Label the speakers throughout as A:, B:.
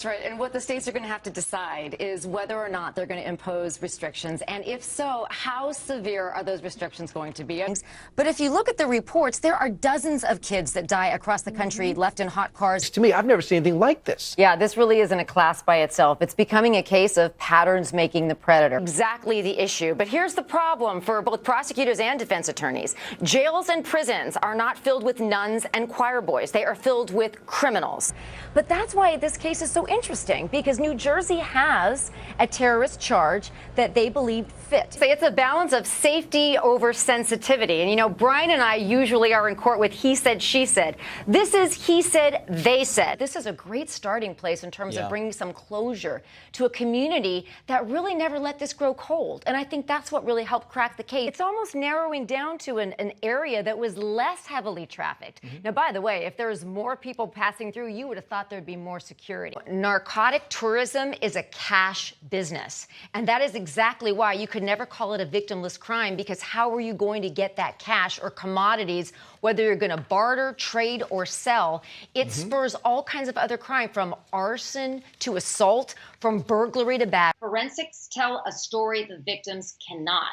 A: That's right. And what the states are going to have to decide is whether or not they're going to impose restrictions. And if so, how severe are those restrictions going to be? But if you look at the reports, there are dozens of kids that die across the country left in hot cars.
B: To me, I've never seen anything like this.
A: Yeah, this really isn't a class by itself. It's becoming a case of patterns making the predator. Exactly the issue. But here's the problem for both prosecutors and defense attorneys. Jails and prisons are not filled with nuns and choir boys. They are filled with criminals. But that's why this case is so interesting, because New Jersey has a terrorist charge that they believe fit. So it's a balance of safety over sensitivity. And, you know, Brian and I usually are in court with he said, she said. This is he said, they said. This is a great starting place in terms of bringing some closure to a community that really never let this grow cold. And I think that's what really helped crack the case. It's almost narrowing down to an area that was less heavily trafficked. Now, by the way, if there's more people passing through, you would have thought there'd be more security. Narcotic tourism is a cash business. And that is exactly why you could never call it a victimless crime, because how are you going to get that cash or commodities, whether you're going to barter, trade, or sell? It spurs all kinds of other crime, from arson to assault, from burglary to bad.
C: Forensics tell a story the victims cannot.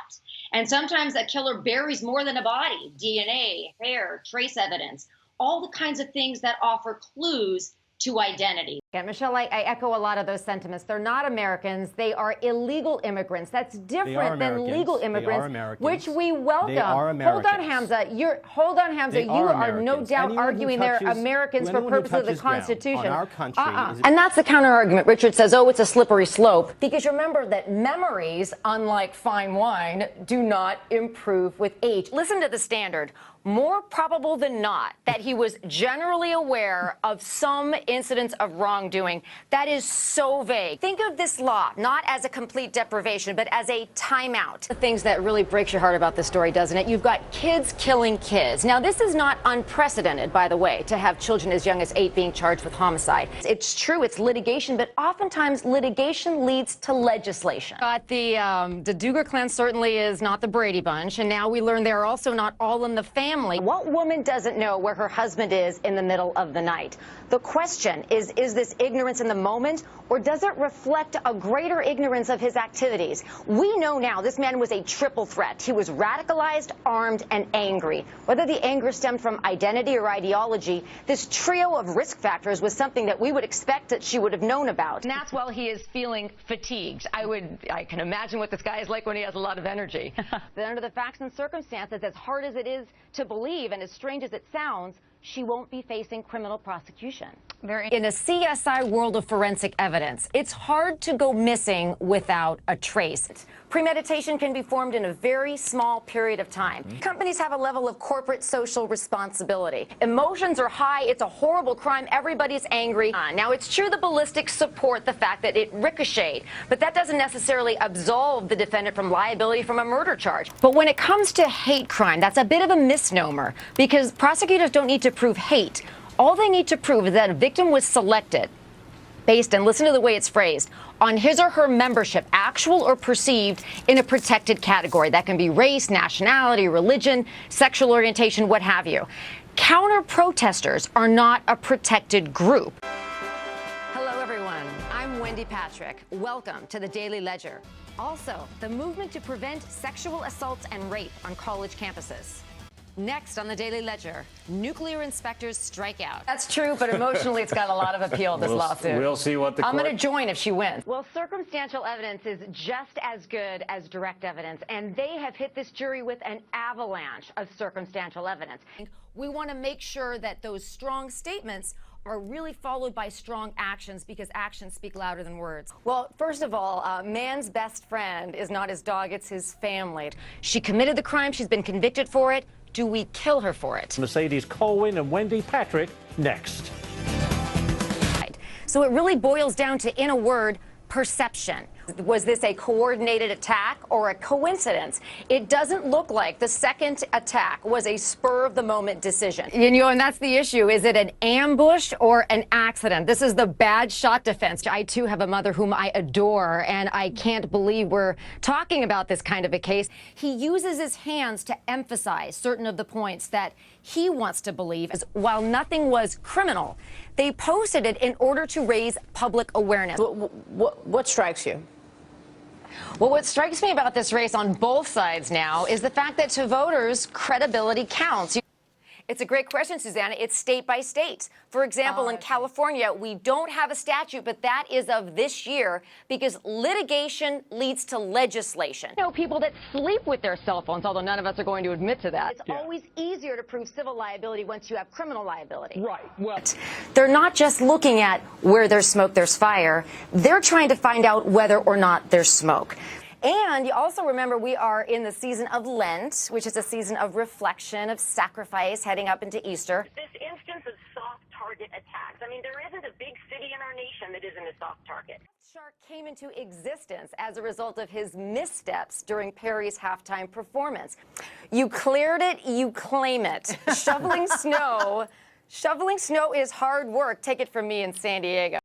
C: And sometimes a killer buries more than a body: DNA, hair, trace evidence, all the kinds of things that offer clues to identity.
A: And Michelle, I echo a lot of those sentiments. They're not Americans. They are illegal immigrants. That's different than legal immigrants, which we welcome.
B: They are Americans.
A: Hold on, Hamza. Hold on, Hamza. You are no doubt arguing they're Americans for purposes of the Constitution.
B: On our country
A: And that's the counter argument. Richard says, oh, it's a slippery slope. Because remember that memories, unlike fine wine, do not improve with age. Listen to the standard. More probable than not that he was generally aware of some incidents of wrongdoing. That is so vague. Think of this law not as a complete deprivation, but as a timeout. The things that really breaks your heart about this story, doesn't it? You've got kids killing kids. Now, this is not unprecedented, by the way, to have children as young as 8 being charged with homicide. It's true, it's litigation, but oftentimes litigation leads to legislation. But the Duger clan certainly is not the Brady Bunch, and now we learn they're also not all in the family. What woman doesn't know where her husband is in the middle of the night? The question is this ignorance in the moment, or does it reflect a greater ignorance of his activities? We know now this man was a triple threat. He was radicalized, armed, and angry. Whether the anger stemmed from identity or ideology, this trio of risk factors was something that we would expect that she would have known about. And that's while he is feeling fatigued. I can imagine what this guy is like when he has a lot of energy. But under the facts and circumstances, as hard as it is to believe and as strange as it sounds, she won't be facing criminal prosecution. In a CSI world of forensic evidence, it's hard to go missing without a trace. Premeditation can be formed in a very small period of time. Companies have a level of corporate social responsibility. Emotions are high. It's a horrible crime. Everybody's angry. Now, it's true the ballistics support the fact that it ricocheted, but that doesn't necessarily absolve the defendant from liability from a murder charge. But when it comes to hate crime, that's a bit of a misnomer, because prosecutors don't need to prove hate. All they need to prove is that a victim was selected based, and listen to the way it's phrased, on his or her membership, actual or perceived, in a protected category. That can be race, nationality, religion, sexual orientation, what have you. Counter-protesters are not a protected group. Hello, everyone. I'm Wendy Patrick. Welcome to the Daily Ledger. Also, the movement to prevent sexual assaults and rape on college campuses. Next on the Daily Ledger, nuclear inspectors strike out. That's true, but emotionally it's got a lot of appeal, this lawsuit.
D: We'll see what the
A: I'm going to join if she wins. Well, circumstantial evidence is just as good as direct evidence, and they have hit this jury with an avalanche of circumstantial evidence. We want to make sure that those strong statements are really followed by strong actions, because actions speak louder than words. Well, first of all, man's best friend is not his dog, it's his family. She committed the crime, she's been convicted for it. Do we kill her for it?
D: Mercedes Colwin and Wendy Patrick next.
A: So it really boils down to, in a word, perception. Was this a coordinated attack or a coincidence? It doesn't look like the second attack was a spur-of-the-moment decision. And that's the issue. Is it an ambush or an accident? This is the bad shot defense. I, too, have a mother whom I adore, and I can't believe we're talking about this kind of a case. He uses his hands to emphasize certain of the points that he wants to believe, as while nothing was criminal, they posted it in order to raise public awareness.
E: What strikes you?
A: Well, what strikes me about this race on both sides now is the fact that to voters, credibility counts. It's a great question, Susanna. It's state by state. For example, in California, we don't have a statute, but that is of this year because litigation leads to legislation. You know, people that sleep with their cell phones, although none of us are going to admit to that. It's always easier to prove civil liability once you have criminal liability.
E: Right. Well,
A: they're not just looking at where there's smoke, there's fire. They're trying to find out whether or not there's smoke. And you also remember we are in the season of Lent, which is a season of reflection, of sacrifice, heading up into Easter.
F: This instance of soft target attacks. I mean, there isn't a big city in our nation that isn't a soft target.
A: Shark came into existence as a result of his missteps during Perry's halftime performance. You cleared it, you claim it. Shoveling snow is hard work. Take it from me in San Diego.